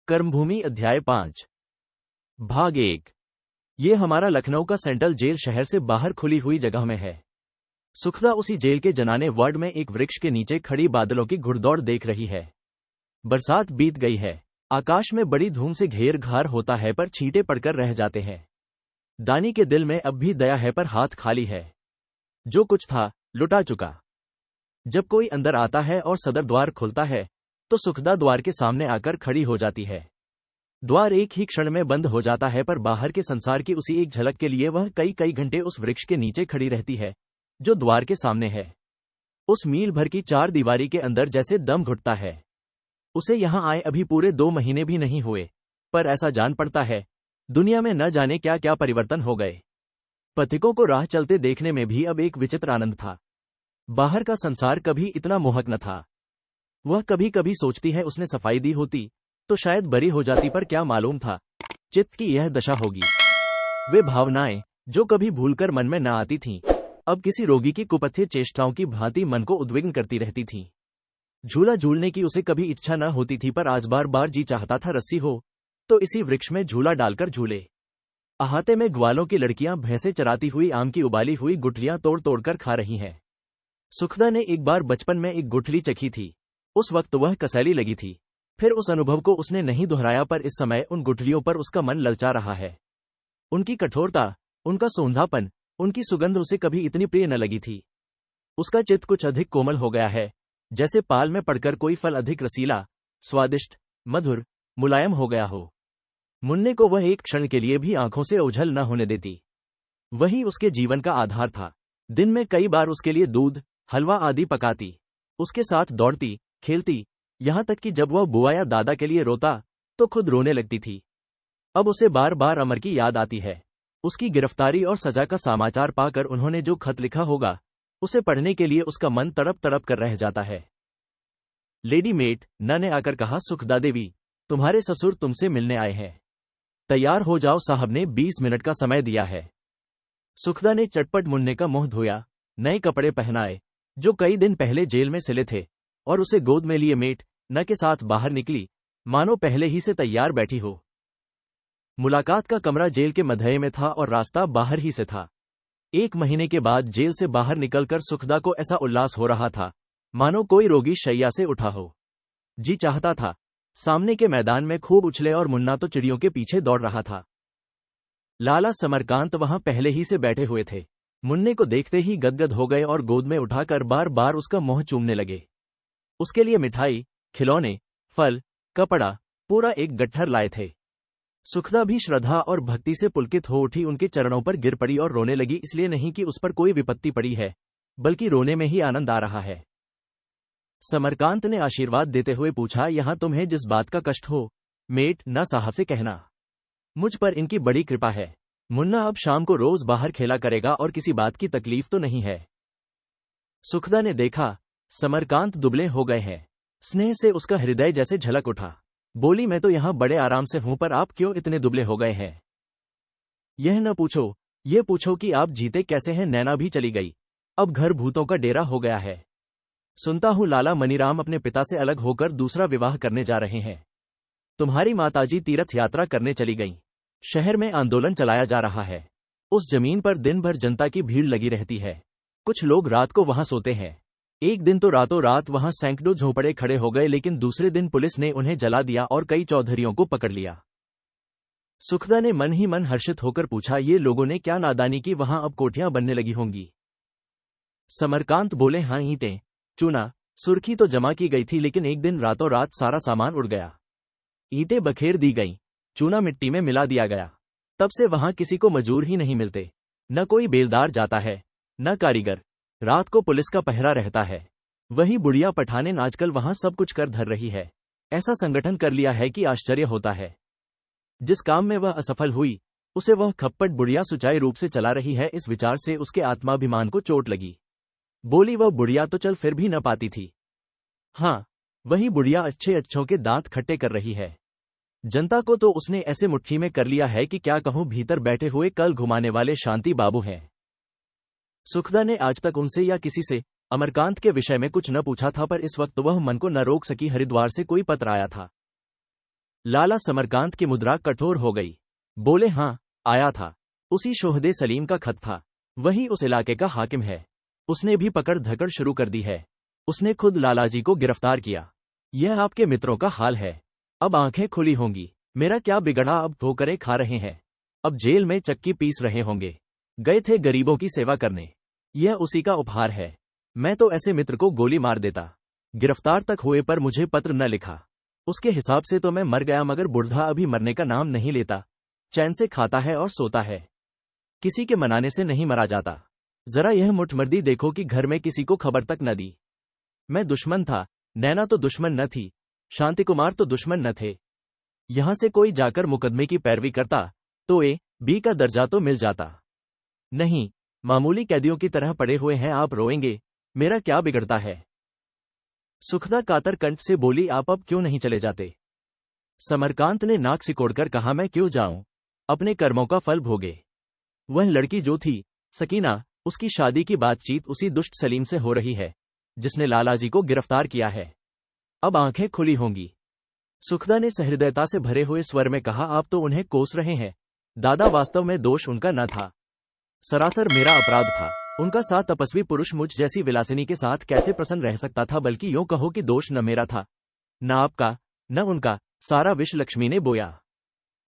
कर्मभूमि अध्याय 5 भाग 1। ये हमारा लखनऊ का सेंट्रल जेल शहर से बाहर खुली हुई जगह में है। सुखदा उसी जेल के जनाने वार्ड में एक वृक्ष के नीचे खड़ी बादलों की घुड़दौड़ देख रही है। बरसात बीत गई है। आकाश में बड़ी धूम से घेर घार होता है पर छींटे पड़कर रह जाते हैं। दानी के दिल में अब भी दया है पर हाथ खाली है। जो कुछ था लुटा चुका। जब कोई अंदर आता है और सदर द्वार खुलता है तो सुखदा द्वार के सामने आकर खड़ी हो जाती है। द्वार एक ही क्षण में बंद हो जाता है पर बाहर के संसार की उसी एक झलक के लिए वह कई कई घंटे उस वृक्ष के नीचे खड़ी रहती है जो द्वार के सामने है। उस मील भर की चार दीवारी के अंदर जैसे दम घुटता है। उसे यहां आए अभी पूरे 2 महीने भी नहीं हुए, पर ऐसा जान पड़ता है दुनिया में न जाने क्या क्या परिवर्तन हो गए। पथिकों को राह चलते देखने में भी अब एक विचित्र आनंद था। बाहर का संसार कभी इतना मोहक न था। वह कभी कभी सोचती है उसने सफाई दी होती तो शायद बरी हो जाती, पर क्या मालूम था चित्त की यह दशा होगी। वे भावनाएं जो कभी भूलकर मन में न आती थीं, अब किसी रोगी की कुपथ्य चेष्टाओं की भांति मन को उद्विग्न करती रहती थीं। झूला झूलने की उसे कभी इच्छा न होती थी, पर आज बार बार जी चाहता था रस्सी हो तो इसी वृक्ष में झूला डालकर झूले। अहाते में ग्वालों की लड़कियां भैंसे चराती हुई आम की उबाली हुई गुठलियां तोड़ तोड़कर खा रही हैं। सुखदा ने एक बार बचपन में एक गुठली चखी थी। उस वक्त वह कसैली लगी थी। फिर उस अनुभव को उसने नहीं दोहराया, पर इस समय उन गुठलियों पर उसका मन ललचा रहा है। उनकी कठोरता, उनका सौंधापन, उनकी सुगंध उसे कभी इतनी प्रिय न लगी थी। उसका चित्त कुछ अधिक कोमल हो गया है, जैसे पाल में पड़कर कोई फल अधिक रसीला, स्वादिष्ट, मधुर, मुलायम हो गया हो। मुन्ने को वह एक क्षण के लिए भी आंखों से ओझल न होने देती। वही उसके जीवन का आधार था। दिन में कई बार उसके लिए दूध, हलवा आदि पकाती, उसके साथ दौड़ती, खेलती, यहां तक कि जब वह बुआ या दादा के लिए रोता तो खुद रोने लगती थी। अब उसे बार बार अमर की याद आती है। उसकी गिरफ्तारी और सजा का समाचार पाकर उन्होंने जो खत लिखा होगा, उसे पढ़ने के लिए उसका मन तड़प तड़प कर रह जाता है। लेडी मेट न ने आकर कहा, सुखदा देवी, तुम्हारे ससुर तुमसे मिलने आए हैं। तैयार हो जाओ, साहब ने 20 मिनट का समय दिया है। सुखदा ने चटपट मुन्ने का मुंह धोया, नए कपड़े पहनाए जो कई दिन पहले जेल में सिले थे, और उसे गोद में लिए मेट न के साथ बाहर निकली, मानो पहले ही से तैयार बैठी हो। मुलाकात का कमरा जेल के मधये में था और रास्ता बाहर ही से था। 1 महीने के बाद जेल से बाहर निकलकर सुखदा को ऐसा उल्लास हो रहा था मानो कोई रोगी शैया से उठा हो। जी चाहता था सामने के मैदान में खूब उछले, और मुन्ना तो चिड़ियों के पीछे दौड़ रहा था। लाला समरकांत वहां पहले ही से बैठे हुए थे। मुन्ने को देखते ही गदगद हो गए और गोद में उठाकर बार बार उसका मुंह चूमने लगे। उसके लिए मिठाई, खिलौने, फल, कपड़ा, पूरा एक गट्ठर लाए थे। सुखदा भी श्रद्धा और भक्ति से पुलकित हो उठी, उनके चरणों पर गिर पड़ी और रोने लगी, इसलिए नहीं कि उस पर कोई विपत्ति पड़ी है, बल्कि रोने में ही आनंद आ रहा है। समरकांत ने आशीर्वाद देते हुए पूछा, यहां तुम्हें जिस बात का कष्ट हो, मेट न साहब से कहना। मुझ पर इनकी बड़ी कृपा है। मुन्ना अब शाम को रोज बाहर खेला करेगा और किसी बात की तकलीफ तो नहीं है। सुखदा ने देखा समरकांत दुबले हो गए हैं। स्नेह से उसका हृदय जैसे झलक उठा। बोली, मैं तो यहां बड़े आराम से हूं, पर आप क्यों इतने दुबले हो गए हैं? यह न पूछो, ये पूछो कि आप जीते कैसे हैं। नैना भी चली गई, अब घर भूतों का डेरा हो गया है। सुनता हूं लाला मनीराम अपने पिता से अलग होकर दूसरा विवाह करने जा रहे हैं। तुम्हारी माताजी तीर्थ यात्रा करने चली गईं। शहर में आंदोलन चलाया जा रहा है। उस जमीन पर दिन भर जनता की भीड़ लगी रहती है। कुछ लोग रात को वहां सोते हैं। एक दिन तो रातों रात वहां सैकड़ों झोंपड़े खड़े हो गए, लेकिन दूसरे दिन पुलिस ने उन्हें जला दिया और कई चौधरियों को पकड़ लिया। सुखदा ने मन ही मन हर्षित होकर पूछा, ये लोगों ने क्या नादानी की, वहां अब कोठियां बनने लगी होंगी। समरकांत बोले, हाँ, ईंटें, चूना, सुर्खी तो जमा की गई थी, लेकिन एक दिन रातों रात सारा सामान उड़ गया। ईंटें बखेर दी गईं, चूना मिट्टी में मिला दिया गया। तब से वहां किसी को मजूर ही नहीं मिलते, न कोई बेलदार जाता है, न कारीगर। रात को पुलिस का पहरा रहता है। वही बुढ़िया पठानें आजकल वहां सब कुछ कर धर रही है। ऐसा संगठन कर लिया है कि आश्चर्य होता है। जिस काम में वह असफल हुई, उसे वह खप्पट बुढ़िया सुचारू रूप से चला रही है। इस विचार से उसके आत्माभिमान को चोट लगी। बोली, वह बुढ़िया तो चल फिर भी न पाती थी। हाँ, वही बुढ़िया अच्छे अच्छों के दांत खट्टे कर रही है। जनता को तो उसने ऐसे मुट्ठी में कर लिया है कि क्या कहूं। भीतर बैठे हुए कल घुमाने वाले शांति बाबू हैं। सुखदा ने आज तक उनसे या किसी से अमरकांत के विषय में कुछ न पूछा था, पर इस वक्त वह मन को न रोक सकी। हरिद्वार से कोई पत्र आया था। लाला समरकांत की मुद्रा कठोर हो गई। बोले, हाँ, आया था। उसी शोहदे सलीम का खत था। वही उस इलाके का हाकिम है। उसने भी पकड़ धकड़ शुरू कर दी है। उसने खुद लालाजी को गिरफ्तार किया। यह आपके मित्रों का हाल है। अब आंखें खुली होंगी। मेरा क्या बिगड़ा, अब ठोकरें खा रहे हैं। अब जेल में चक्की पीस रहे होंगे। गए थे गरीबों की सेवा करने। यह उसी का उपहार है। मैं तो ऐसे मित्र को गोली मार देता। गिरफ्तार तक हुए पर मुझे पत्र न लिखा। उसके हिसाब से तो मैं मर गया, मगर बुढ़ा अभी मरने का नाम नहीं लेता। चैन से खाता है और सोता है। किसी के मनाने से नहीं मरा जाता। जरा यह मुठमर्दी देखो कि घर में किसी को खबर तक न दी। मैं दुश्मन था, नैना तो दुश्मन न थी, शांति कुमार तो दुश्मन न थे। यहां से कोई जाकर मुकदमे की पैरवी करता तो A-B का दर्जा तो मिल जाता। नहीं, मामूली कैदियों की तरह पड़े हुए हैं आप। रोएंगे, मेरा क्या बिगड़ता है। सुखदा कातर कंठ से बोली, आप अब क्यों नहीं चले जाते। समरकांत ने नाक सिकोड़कर कहा, मैं क्यों जाऊं, अपने कर्मों का फल भोगे। वह लड़की जो थी सकीना, उसकी शादी की बातचीत उसी दुष्ट सलीम से हो रही है जिसने लालाजी को गिरफ्तार किया है। अब आंखें खुली होंगी। सुखदा ने सहृदयता से भरे हुए स्वर में कहा, आप तो उन्हें कोस रहे हैं। दादा, वास्तव में दोष उनका न था, सरासर मेरा अपराध था। उनका साथ तपस्वी पुरुष मुझ जैसी विलासिनी के साथ कैसे प्रसन्न रह सकता था। बल्कि यूं कहो कि दोष न मेरा था, न आपका, न उनका। सारा विष लक्ष्मी ने बोया।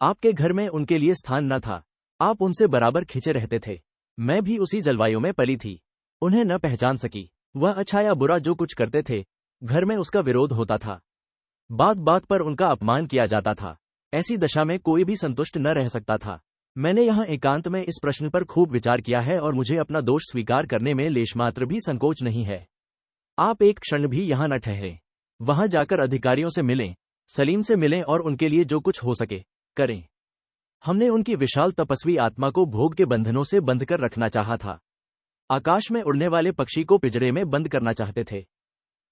आपके घर में उनके लिए स्थान न था। आप उनसे बराबर खिंचे रहते थे। मैं भी उसी जलवायु में पली थी। उन्हें न पहचान सकी। वह अच्छा या बुरा जो कुछ करते थे, घर में उसका विरोध होता था। बात बात पर उनका अपमान किया जाता था। ऐसी दशा में कोई भी संतुष्ट न रह सकता था। मैंने यहाँ एकांत में इस प्रश्न पर खूब विचार किया है और मुझे अपना दोष स्वीकार करने में लेशमात्र भी संकोच नहीं है। आप एक क्षण भी यहाँ न ठहरें। वहां जाकर अधिकारियों से मिलें, सलीम से मिलें और उनके लिए जो कुछ हो सके करें। हमने उनकी विशाल तपस्वी आत्मा को भोग के बंधनों से बंध कर रखना चाहा था। आकाश में उड़ने वाले पक्षी को पिंजरे में बंद करना चाहते थे।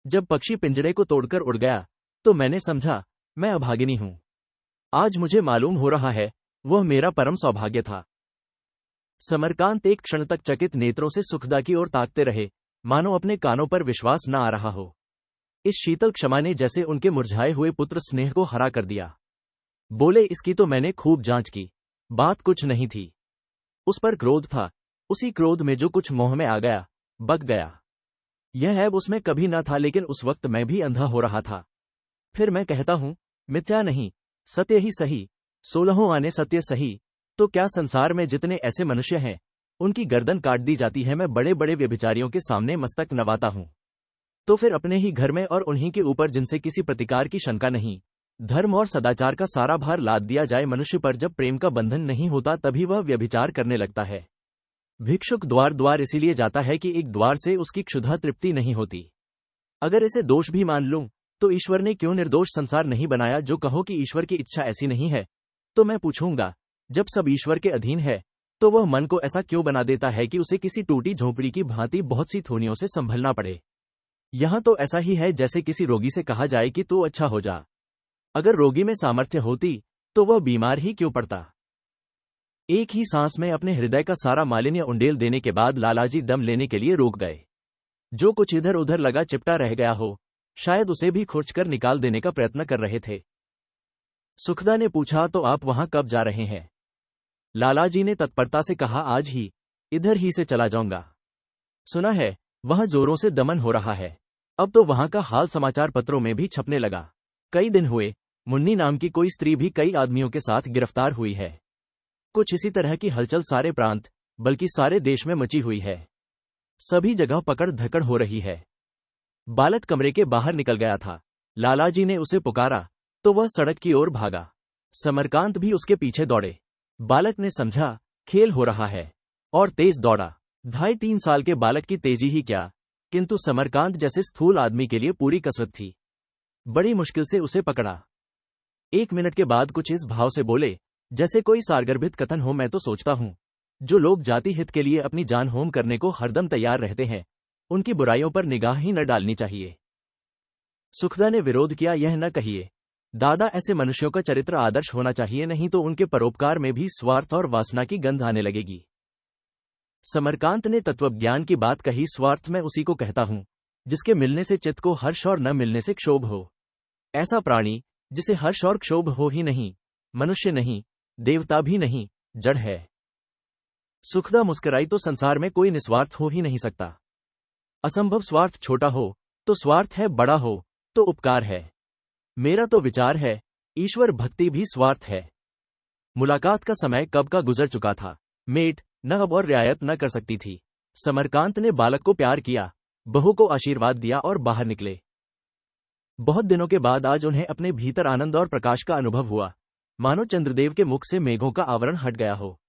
जब पक्षी पिंजरे को तोड़कर उड़ गया तो मैंने समझा मैं अभागिनी हूं। आज मुझे मालूम हो रहा है वह मेरा परम सौभाग्य था। समरकांत एक क्षण तक चकित नेत्रों से सुखदा की ओर ताकते रहे, मानो अपने कानों पर विश्वास न आ रहा हो। इस शीतल क्षमा ने जैसे उनके मुरझाए हुए पुत्र स्नेह को हरा कर दिया। बोले, इसकी तो मैंने खूब जांच की, बात कुछ नहीं थी। उस पर क्रोध था। उसी क्रोध में जो कुछ मोह में आ गया, बक गया। यह ऐब उसमें कभी न था, लेकिन उस वक्त मैं भी अंधा हो रहा था। फिर मैं कहता हूं, मिथ्या नहीं, सत्य ही सही। 16 आने सत्य सही। तो क्या संसार में जितने ऐसे मनुष्य हैं, उनकी गर्दन काट दी जाती है। मैं बड़े बड़े व्यभिचारियों के सामने मस्तक नवाता हूं, तो फिर अपने ही घर में और उन्हीं के ऊपर जिनसे किसी प्रतिकार की शंका नहीं, धर्म और सदाचार का सारा भार लाद दिया जाए मनुष्य पर। जब प्रेम का बंधन नहीं होता तभी वह व्यभिचार करने लगता है। भिक्षुक द्वार द्वार इसीलिए जाता है कि एक द्वार से उसकी क्षुधा तृप्ति नहीं होती। अगर इसे दोष भी मान लूं तो ईश्वर ने क्यों निर्दोष संसार नहीं बनाया। जो कहो कि ईश्वर की इच्छा ऐसी नहीं है, तो मैं पूछूंगा, जब सब ईश्वर के अधीन है तो वह मन को ऐसा क्यों बना देता है कि उसे किसी टूटी झोंपड़ी की भांति बहुत सी थोनियों से संभलना पड़े। यहां तो ऐसा ही है जैसे किसी रोगी से कहा जाए कि तू अच्छा हो जा। अगर रोगी में सामर्थ्य होती तो वह बीमार ही क्यों पड़ता। एक ही सांस में अपने हृदय का सारा मालिन्य उंडेल देने के बाद लालाजी दम लेने के लिए रुक गए। जो कुछ इधर उधर लगा चिपटा रह गया हो, शायद उसे भी खुरचकर निकाल देने का प्रयत्न कर रहे थे। सुखदा ने पूछा, तो आप वहां कब जा रहे हैं। लालाजी ने तत्परता से कहा, आज ही, इधर ही से चला जाऊंगा। सुना है वहां जोरों से दमन हो रहा है। अब तो वहां का हाल समाचार पत्रों में भी छपने लगा। कई दिन हुए मुन्नी नाम की कोई स्त्री भी कई आदमियों के साथ गिरफ्तार हुई है। कुछ इसी तरह की हलचल सारे प्रांत, बल्कि सारे देश में मची हुई है। सभी जगह पकड़ धकड़ हो रही है। बालक कमरे के बाहर निकल गया था। लालाजी ने उसे पुकारा तो वह सड़क की ओर भागा। समरकांत भी उसके पीछे दौड़े। बालक ने समझा खेल हो रहा है और तेज दौड़ा। 2.5-3 साल के बालक की तेजी ही क्या, किंतु समरकांत जैसे स्थूल आदमी के लिए पूरी कसरत थी। बड़ी मुश्किल से उसे पकड़ा। 1 मिनट के बाद कुछ इस भाव से बोले, जैसे कोई सारगर्भित कथन हो, मैं तो सोचता हूं जो लोग जाति हित के लिए अपनी जान होम करने को हरदम तैयार रहते हैं, उनकी बुराइयों पर निगाह ही न डालनी चाहिए। सुखदा ने विरोध किया, यह न कहिए दादा, ऐसे मनुष्यों का चरित्र आदर्श होना चाहिए, नहीं तो उनके परोपकार में भी स्वार्थ और वासना की गंध आने लगेगी। समरकांत ने तत्वज्ञान की बात कही, स्वार्थ मैं उसी को कहता हूं जिसके मिलने से चित्त को हर्ष और न मिलने से क्षोभ हो। ऐसा प्राणी जिसे हर्ष और क्षोभ हो ही नहीं, मनुष्य नहीं, देवता भी नहीं, जड़ है। सुखदा मुस्कुराई तो संसार में कोई निस्वार्थ हो ही नहीं सकता। असंभव स्वार्थ छोटा हो तो स्वार्थ है, बड़ा हो तो उपकार है। मेरा तो विचार है, ईश्वर भक्ति भी स्वार्थ है। मुलाकात का समय कब का गुजर चुका था। मेट न अब और रियायत न कर सकती थी। समरकांत ने बालक को प्यार किया, बहू को आशीर्वाद दिया और बाहर निकले। बहुत दिनों के बाद आज उन्हें अपने भीतर आनंद और प्रकाश का अनुभव हुआ, मानो चंद्रदेव के मुख से मेघों का आवरण हट गया हो।